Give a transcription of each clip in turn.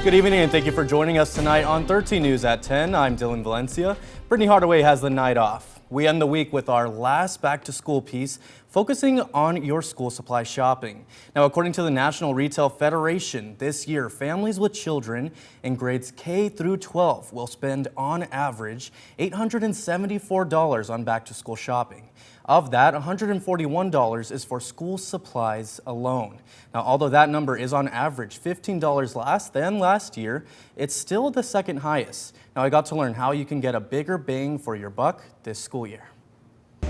Good evening and thank you for joining us tonight on 13 News at 10. I'm Dylan Valencia. Brittany Hardaway has the night off. We end the week with our last back to school piece, focusing on your school supply shopping. Now, according to the National Retail Federation, this year, families with children in grades K through 12 will spend on average $874 on back to school shopping. Of that, $141 is for school supplies alone. Now, although that number is on average $15 less than last year, it's still the second highest. Now, I got to learn how you can get a bigger bang for your buck this school year.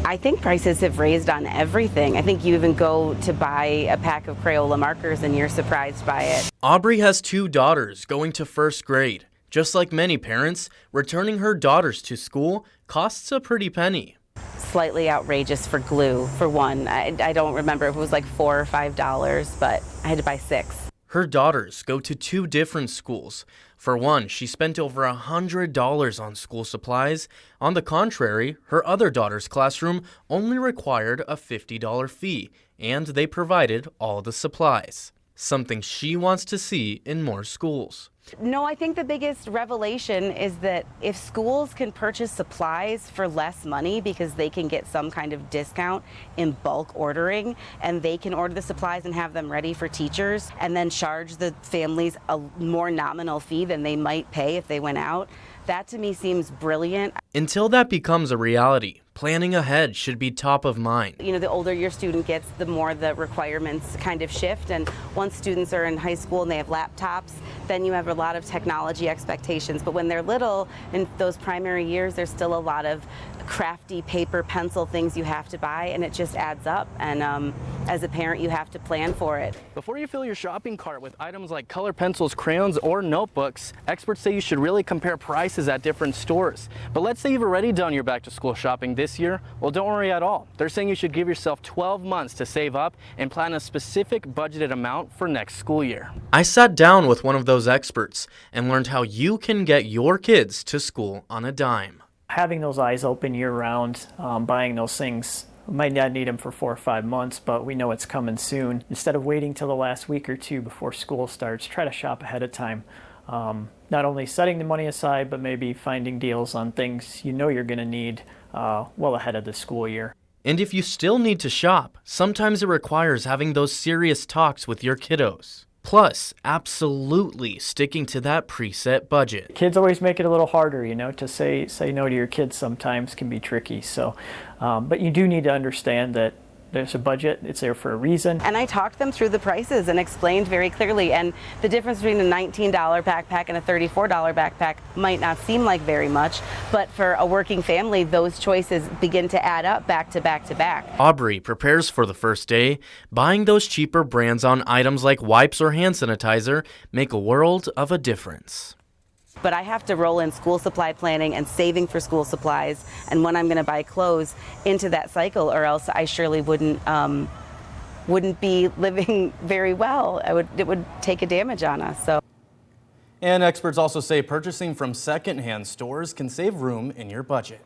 I think prices have raised on everything. I think you even go to buy a pack of Crayola markers and you're surprised by it. Aubrey has two daughters going to first grade. Just like many parents, returning her daughters to school costs a pretty penny. Slightly outrageous for glue, for one. I don't remember if it was like $4 or $5, but I had to buy 6. Her daughters go to two different schools. For one, she spent over $100 on school supplies. On the contrary, her other daughter's classroom only required a $50 fee, and they provided all the supplies. Something she wants to see in more schools. No, I think the biggest revelation is that if schools can purchase supplies for less money because they can get some kind of discount in bulk ordering, and they can order the supplies and have them ready for teachers and then charge the families a more nominal fee than they might pay if they went out, that to me seems brilliant. Until that becomes a reality, planning ahead should be top of mind. You know, the older your student gets, the more the requirements kind of shift. And once students are in high school and they have laptops, then you have a lot of technology expectations. But when they're little, in those primary years, there's still a lot of crafty paper, pencil things you have to buy, and it just adds up. And as a parent, you have to plan for it. Before you fill your shopping cart with items like color pencils, crayons, or notebooks, experts say you should really compare prices at different stores. But let's say you've already done your back to school shopping this year. Well, don't worry at all. They're saying you should give yourself 12 months to save up and plan a specific budgeted amount for next school year. I sat down with one of those experts and learned how you can get your kids to school on a dime. Having those eyes open year-round, buying those things, we might not need them for 4 or 5 months, but we know it's coming soon. Instead of waiting till the last week or two before school starts, try to shop ahead of time. Not only setting the money aside, but maybe finding deals on things you know you're going to need well ahead of the school year. And if you still need to shop, sometimes it requires having those serious talks with your kiddos. Plus, absolutely sticking to that preset budget. Kids always make it a little harder, you know, to say no to your kids sometimes can be tricky. So, but you do need to understand that there's a budget, it's there for a reason. And I talked them through the prices and explained very clearly, and the difference between a $19 backpack and a $34 backpack might not seem like very much, but for a working family, those choices begin to add up back to back to back. Aubrey prepares for the first day. Buying those cheaper brands on items like wipes or hand sanitizer make a world of a difference. But I have to roll in school supply planning and saving for school supplies and when I'm going to buy clothes into that cycle, or else I surely wouldn't be living very well. It would take a damage on us. So. And experts also say purchasing from secondhand stores can save room in your budget.